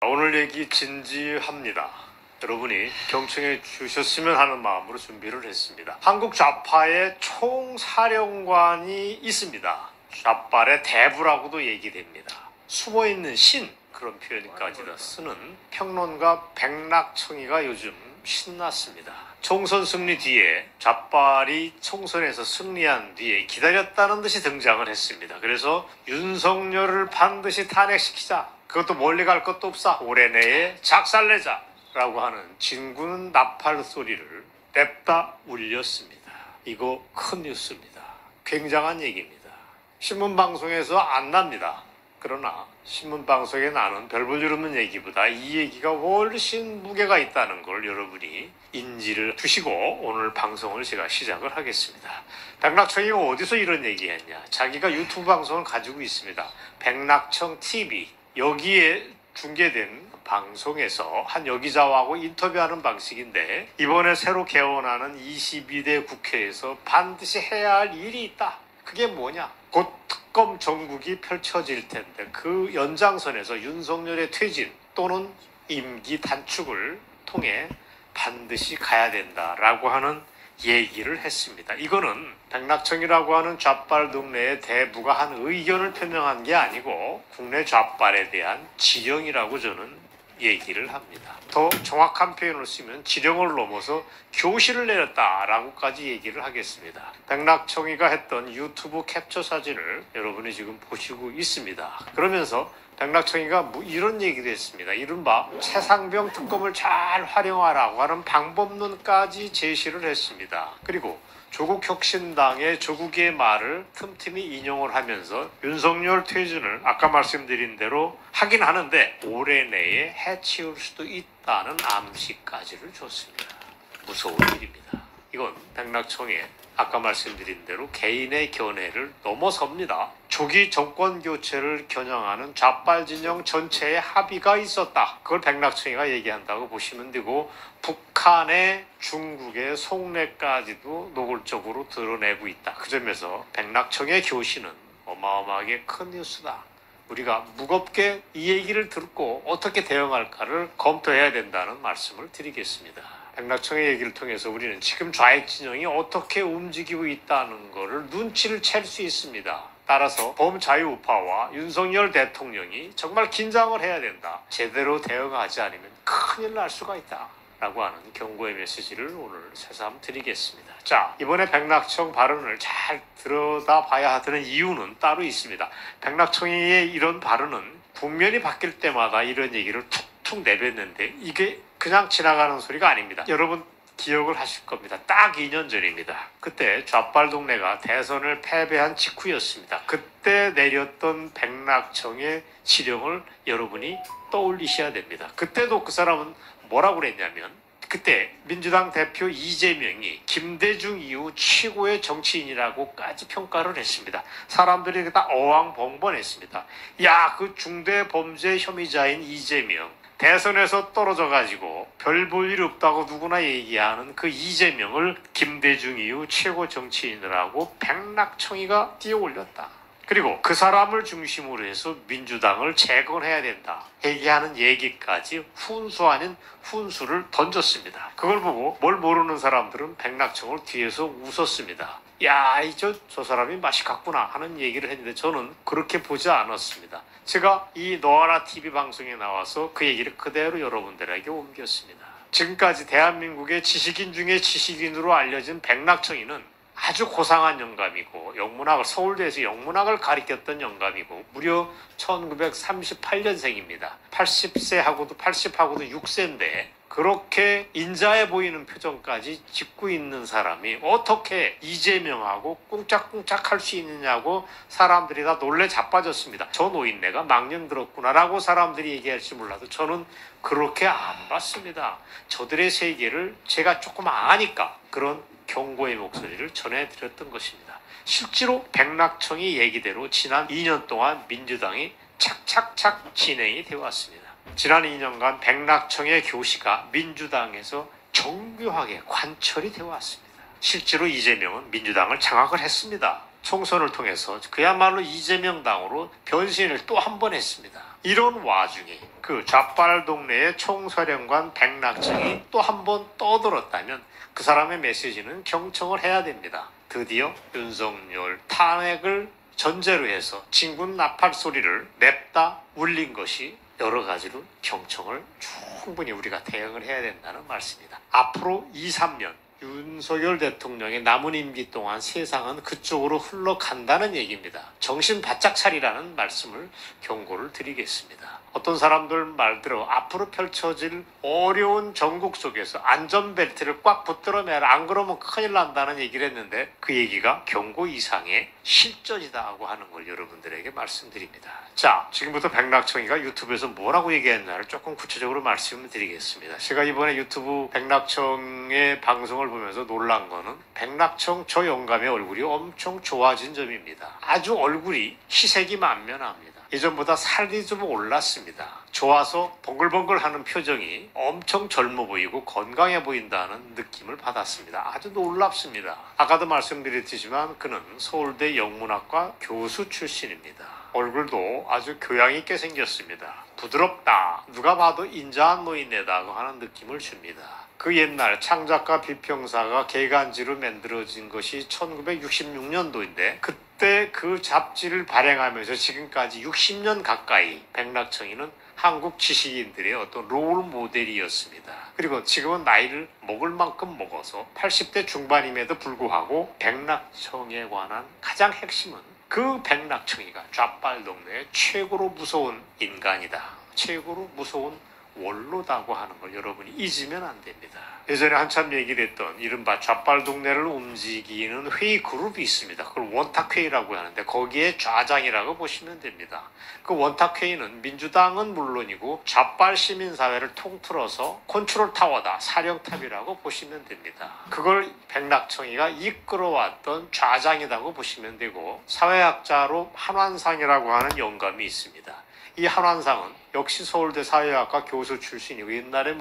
오늘 얘기 진지합니다. 여러분이 경청해 주셨으면 하는 마음으로 준비를 했습니다. 한국 좌파의 총사령관이 있습니다. 좌빨의 대부라고도 얘기됩니다. 숨어있는 신, 그런 표현까지다 쓰는 평론가 백낙청이가 요즘 신났습니다. 총선 승리 뒤에 좌빨이 총선에서 승리한 뒤에 기다렸다는 듯이 등장을 했습니다. 그래서 윤석열을 반드시 탄핵시키자, 그것도 멀리 갈 것도 없어, 올해 내에 작살내자 라고 하는 진구는 나팔 소리를 냅다 울렸습니다. 이거 큰 뉴스입니다. 굉장한 얘기입니다. 신문방송에서 안 납니다. 그러나 신문방송에 나는 별 볼 일 없는 얘기보다 이 얘기가 훨씬 무게가 있다는 걸 여러분이 인지를 주시고 오늘 방송을 제가 시작을 하겠습니다. 백낙청이가 어디서 이런 얘기했냐? 자기가 유튜브 방송을 가지고 있습니다. 백낙청 TV. 여기에 중계된 방송에서 한 여기자하고 인터뷰하는 방식인데, 이번에 새로 개원하는 22대 국회에서 반드시 해야 할 일이 있다. 그게 뭐냐? 곧 특검 정국이 펼쳐질 텐데 그 연장선에서 윤석열의 퇴진 또는 임기 단축을 통해 반드시 가야 된다라고 하는 얘기를 했습니다. 이거는 백낙청이라고 하는 좌빨 동네의 대부가 한 의견을 표명한 게 아니고 국내 좌빨에 대한 지령이라고 저는 얘기를 합니다. 더 정확한 표현을 쓰면 지령을 넘어서 교시를 내렸다라고까지 얘기를 하겠습니다. 백낙청이가 했던 유튜브 캡처 사진을 여러분이 지금 보시고 있습니다. 그러면서 백낙청이가 이런 얘기도 했습니다. 이른바 최상병 특검을 잘 활용하라고 하는 방법론까지 제시를 했습니다. 그리고 조국혁신당의 조국의 말을 틈틈이 인용을 하면서 윤석열 퇴진을 아까 말씀드린 대로 하긴 하는데 올해 내에 해치울 수도 있다는 암시까지를 줬습니다. 무서운 일입니다. 이건 백낙청의 아까 말씀드린 대로 개인의 견해를 넘어섭니다. 조기 정권 교체를 겨냥하는 좌빨 진영 전체의 합의가 있었다. 그걸 백낙청이가 얘기한다고 보시면 되고, 북한의 중국의 속내까지도 노골적으로 드러내고 있다. 그 점에서 백낙청의 교시는 어마어마하게 큰 뉴스다. 우리가 무겁게 이 얘기를 듣고 어떻게 대응할까를 검토해야 된다는 말씀을 드리겠습니다. 백낙청의 얘기를 통해서 우리는 지금 좌익 진영이 어떻게 움직이고 있다는 것을 눈치를 챌 수 있습니다. 따라서 범자유우파와 윤석열 대통령이 정말 긴장을 해야 된다. 제대로 대응하지 않으면 큰일 날 수가 있다. 라고 하는 경고의 메시지를 오늘 새삼 드리겠습니다. 자, 이번에 백낙청 발언을 잘 들여다봐야 되는 이유는 따로 있습니다. 백낙청의 이런 발언은 국면이 바뀔 때마다 이런 얘기를 툭툭 내뱉는데 이게 그냥 지나가는 소리가 아닙니다. 여러분 기억을 하실 겁니다. 딱 2년 전입니다. 그때 좌빨 동네가 대선을 패배한 직후였습니다. 그때 내렸던 백낙청의 지령을 여러분이 떠올리셔야 됩니다. 그때도 그 사람은 뭐라고 그랬냐면, 그때 민주당 대표 이재명이 김대중 이후 최고의 정치인이라고까지 평가를 했습니다. 사람들이 다 어왕벙벙했습니다. 야, 그 중대 범죄 혐의자인 이재명, 대선에서 떨어져가지고 별 볼 일 없다고 누구나 얘기하는 그 이재명을 김대중 이후 최고 정치인이라고 백낙청이가 띄워올렸다. 그리고 그 사람을 중심으로 해서 민주당을 재건해야 된다 얘기하는 얘기까지 훈수 아닌 훈수를 던졌습니다. 그걸 보고 뭘 모르는 사람들은 백낙청을 뒤에서 웃었습니다. 야, 저 사람이 맛이 갔구나 하는 얘기를 했는데 저는 그렇게 보지 않았습니다. 제가 이 너하나 TV 방송에 나와서 그 얘기를 그대로 여러분들에게 옮겼습니다. 지금까지 대한민국의 지식인 중에 지식인으로 알려진 백낙청이는 아주 고상한 영감이고, 서울대에서 영문학을 가르쳤던 영감이고, 무려 1938년생입니다. 80하고도 6세인데 그렇게 인자해 보이는 표정까지 짓고 있는 사람이 어떻게 이재명하고 꿍짝꿍짝 할 수 있느냐고 사람들이 다 놀래 자빠졌습니다. 저 노인네가 망령 들었구나라고 사람들이 얘기할지 몰라도 저는 그렇게 안 봤습니다. 저들의 세계를 제가 조금 아니까 그런 경고의 목소리를 전해드렸던 것입니다. 실제로 백낙청이 얘기대로 지난 2년 동안 민주당이 착착착 진행이 되어 왔습니다. 지난 2년간 백낙청의 교시가 민주당에서 정교하게 관철이 되어 왔습니다. 실제로 이재명은 민주당을 장악을 했습니다. 총선을 통해서 그야말로 이재명 당으로 변신을 또 한 번 했습니다. 이런 와중에 그 좌빨 동네의 총사령관 백낙청이 또 한 번 떠들었다면 그 사람의 메시지는 경청을 해야 됩니다. 드디어 윤석열 탄핵을 전제로 해서 진군 나팔 소리를 냅다 울린 것이 여러 가지로 경청을 충분히 우리가 대응을 해야 된다는 말씀입니다. 앞으로 2, 3년 윤석열 대통령의 남은 임기 동안 세상은 그쪽으로 흘러간다는 얘기입니다. 정신 바짝 차리라는 말씀을 경고를 드리겠습니다. 어떤 사람들 말대로 앞으로 펼쳐질 어려운 전국 속에서 안전벨트를 꽉 붙들어 매라, 안 그러면 큰일 난다는 얘기를 했는데 그 얘기가 경고 이상의 실전이다고 하는 걸 여러분들에게 말씀드립니다. 자, 지금부터 백낙청이가 유튜브에서 뭐라고 얘기했나를 조금 구체적으로 말씀을 드리겠습니다. 제가 이번에 유튜브 백낙청의 방송을 보면서 놀란 거는 백낙청 저 영감의 얼굴이 엄청 좋아진 점입니다. 아주 얼굴이 희색이 만면합니다. 예전보다 살이 좀 올랐습니다. 좋아서 벙글벙글하는 표정이 엄청 젊어 보이고 건강해 보인다는 느낌을 받았습니다. 아주 놀랍습니다. 아까도 말씀드렸지만 그는 서울대 영문학과 교수 출신입니다. 얼굴도 아주 교양 있게 생겼습니다. 부드럽다. 누가 봐도 인자한 노인네다고 하는 느낌을 줍니다. 그 옛날 창작가 비평사가 개간지로 만들어진 것이 1966년도인데 그때 그 잡지를 발행하면서 지금까지 60년 가까이 백낙청이는 한국 지식인들의 어떤 롤 모델이었습니다. 그리고 지금은 나이를 먹을 만큼 먹어서 80대 중반임에도 불구하고 백낙청에 관한 가장 핵심은 그 백낙청이가 좌빨 동네의 최고로 무서운 인간이다. 최고로 무서운 원로다고 하는 걸 여러분이 잊으면 안 됩니다. 예전에 한참 얘기를 했던 이른바 좌빨 동네를 움직이는 회의 그룹이 있습니다. 그걸 원탁회의라고 하는데 거기에 좌장이라고 보시면 됩니다. 그 원탁회의는 민주당은 물론이고 좌빨 시민사회를 통틀어서 컨트롤 타워다, 사령탑이라고 보시면 됩니다. 그걸 백낙청이가 이끌어왔던 좌장이라고 보시면 되고 사회학자로 한완상이라고 하는 영감이 있습니다. 이 한완상은 역시 서울대 사회학과 교수 출신이고 옛날에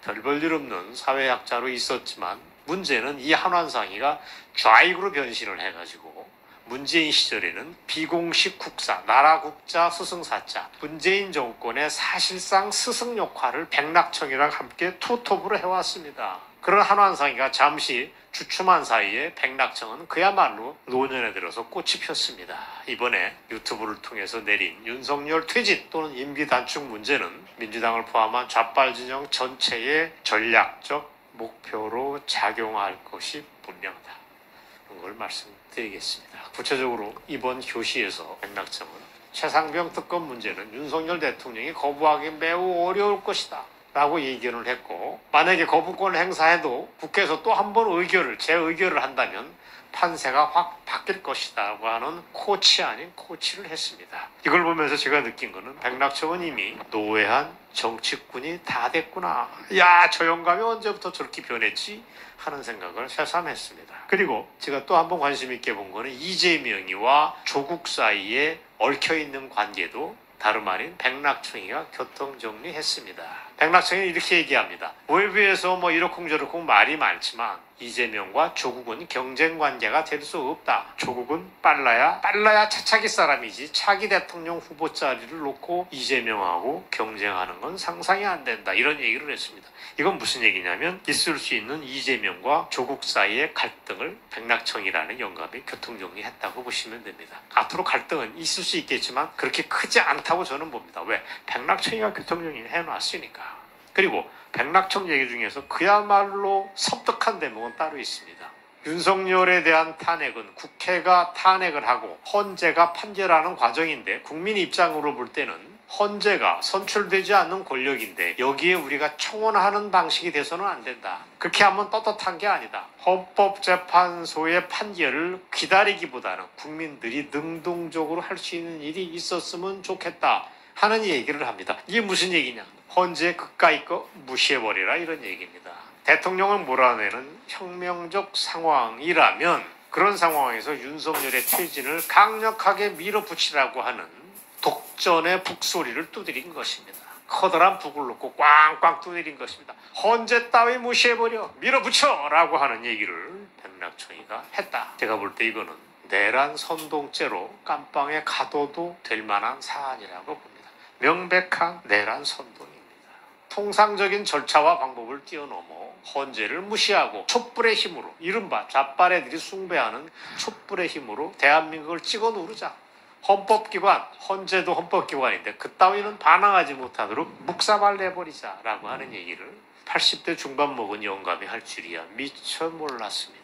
별 볼 일 없는 사회학자로 있었지만 문제는 이 한완상이가 좌익으로 변신을 해가지고 문재인 시절에는 비공식 국사, 나라국자 스승사자, 문재인 정권의 사실상 스승 역할을 백낙청이랑 함께 투톱으로 해왔습니다. 그런 한완상이가 잠시 주춤한 사이에 백낙청은 그야말로 노년에 들어서 꽃이 폈습니다. 이번에 유튜브를 통해서 내린 윤석열 퇴진 또는 임기 단축 문제는 민주당을 포함한 좌빨 진영 전체의 전략적 목표로 작용할 것이 분명하다. 그런 걸 말씀드리겠습니다. 구체적으로 이번 교시에서 백낙청은 최상병 특검 문제는 윤석열 대통령이 거부하기 매우 어려울 것이다 라고 얘기를 했고 만약에 거부권을 행사해도 국회에서 또 한 번 재의결을 한다면 판세가 확 바뀔 것이다고 하는 코치 아닌 코치를 했습니다. 이걸 보면서 제가 느낀 거는 백낙청은 이미 노회한 정치꾼이 다 됐구나. 야, 저 영감이 언제부터 저렇게 변했지? 하는 생각을 새삼했습니다. 그리고 제가 또 한 번 관심 있게 본 거는 이재명이와 조국 사이에 얽혀있는 관계도 다름 아닌 백낙청이가 교통정리했습니다. 백낙청이 이렇게 얘기합니다. 외부에서 이러쿵저러쿵 말이 많지만 이재명과 조국은 경쟁관계가 될 수 없다. 조국은 빨라야 차차기 사람이지 차기 대통령 후보 자리를 놓고 이재명하고 경쟁하는 건 상상이 안 된다. 이런 얘기를 했습니다. 이건 무슨 얘기냐면 있을 수 있는 이재명과 조국 사이의 갈등을 백낙청이라는 영감이 교통정리했다고 보시면 됩니다. 앞으로 갈등은 있을 수 있겠지만 그렇게 크지 않다고 저는 봅니다. 왜? 백낙청이가 교통정리를 해놨으니까. 그리고 백낙청 얘기 중에서 그야말로 섬뜩한 대목은 따로 있습니다. 윤석열에 대한 탄핵은 국회가 탄핵을 하고 헌재가 판결하는 과정인데 국민 입장으로 볼 때는 헌재가 선출되지 않는 권력인데 여기에 우리가 청원하는 방식이 돼서는 안 된다. 그렇게 하면 떳떳한 게 아니다. 헌법재판소의 판결을 기다리기보다는 국민들이 능동적으로 할 수 있는 일이 있었으면 좋겠다 하는 얘기를 합니다. 이게 무슨 얘기냐? 헌재 그까이 거 무시해버리라 이런 얘기입니다. 대통령을 몰아내는 혁명적 상황이라면 그런 상황에서 윤석열의 퇴진을 강력하게 밀어붙이라고 하는 독전의 북소리를 두드린 것입니다. 커다란 북을 놓고 꽝꽝 두드린 것입니다. 헌재 따위 무시해버려 밀어붙여 라고 하는 얘기를 백낙청이가 했다. 제가 볼 때 이거는 내란 선동죄로 깜빵에 가둬도 될 만한 사안이라고 봅니다. 명백한 내란 선동입니다. 통상적인 절차와 방법을 뛰어넘어 헌재를 무시하고 촛불의 힘으로, 이른바 좌빨애들이 숭배하는 촛불의 힘으로 대한민국을 찍어 누르자. 헌법기관, 헌재도 헌법기관인데 그따위는 반항하지 못하도록 묵사발 내버리자라고 하는 얘기를 80대 중반 먹은 영감이 할 줄이야 미처 몰랐습니다.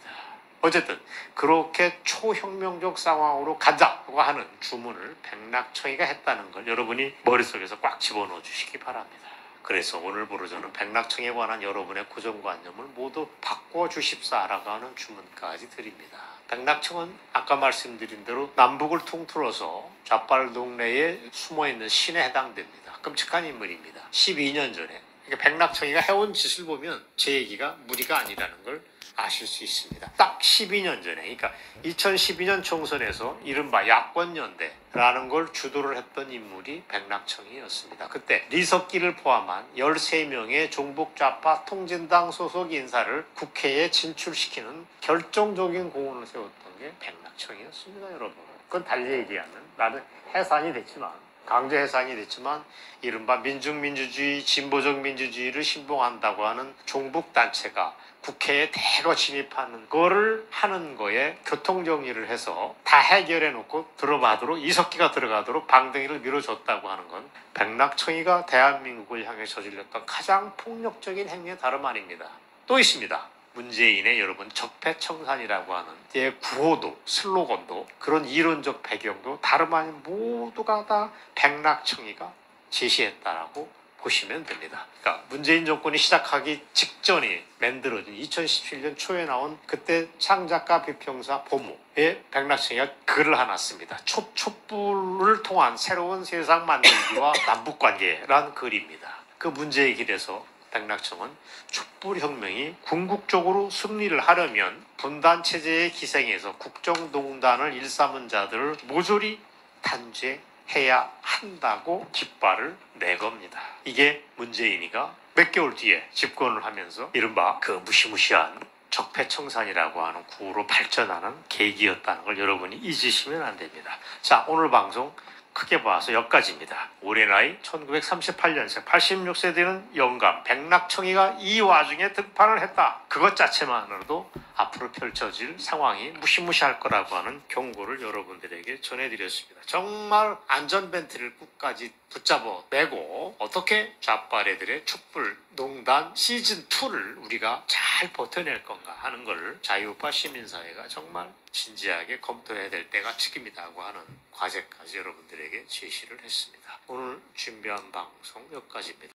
어쨌든 그렇게 초혁명적 상황으로 가자고 하는 주문을 백낙청이가 했다는 걸 여러분이 머릿속에서 꽉 집어넣어 주시기 바랍니다. 그래서 오늘부로 저는 백낙청에 관한 여러분의 고정관념을 모두 바꿔주십사라고 하는 주문까지 드립니다. 백낙청은 아까 말씀드린 대로 남북을 통틀어서 좌빨 동네에 숨어있는 신에 해당됩니다. 끔찍한 인물입니다. 12년 전에 백낙청이가 해온 짓을 보면 제 얘기가 무리가 아니라는 걸 아실 수 있습니다. 딱 12년 전에, 그러니까 2012년 총선에서 이른바 야권연대라는 걸 주도를 했던 인물이 백낙청이었습니다. 그때 리석기를 포함한 13명의 종북좌파 통진당 소속 인사를 국회에 진출시키는 결정적인 공헌을 세웠던 게 백낙청이었습니다, 여러분. 그건 달리 얘기하면 나는 해산이 됐지만, 강제 해산이 됐지만 이른바 민중민주주의, 진보적 민주주의를 신봉한다고 하는 종북단체가 국회에 대거 진입하는 거를 하는 거에 교통정리를 해서 다 해결해 놓고 들어가도록, 이석기가 들어가도록 방댕이를 밀어줬다고 하는 건 백낙청이가 대한민국을 향해 저질렀던 가장 폭력적인 행위의 다름 아닙니다. 또 있습니다. 문재인의 여러분 적폐청산이라고 하는 구호도, 슬로건도, 그런 이론적 배경도 다름 아닌 모두가 다 백낙청이가 제시했다라고 보시면 됩니다. 그러니까 문재인 정권이 시작하기 직전에 만들어진 2017년 초에 나온 그때 창작가 비평사 보모에 백낙청이가 글을 하나 씁니다. 촛불을 통한 새로운 세상 만들기와 남북관계라는 글입니다. 그 문제의 길에서 백낙청은 촛불혁명이 궁극적으로 승리를 하려면 분단체제의 기생에서 국정농단을 일삼은 자들을 모조리 단죄해야 한다고 깃발을 내겁니다. 이게 문재인이가 몇 개월 뒤에 집권을 하면서 이른바 그 무시무시한 적폐청산이라고 하는 구호로 발전하는 계기였다는 걸 여러분이 잊으시면 안 됩니다. 자, 오늘 방송 크게 봐서 여기까지입니다. 올해 나이 1938년생 86세 되는 영감 백낙청이가 이 와중에 등판을 했다. 그것 자체만으로도 앞으로 펼쳐질 상황이 무시무시할 거라고 하는 경고를 여러분들에게 전해드렸습니다. 정말 안전벨트를 끝까지 붙잡아 매고 어떻게 좌빨애들의 촛불 농단 시즌2를 우리가 잘 버텨낼 건가 하는 걸 자유파 시민사회가 정말 진지하게 검토해야 될 때가 지금이라고 하는 과제까지 여러분들에게 제시를 했습니다. 오늘 준비한 방송 여기까지입니다.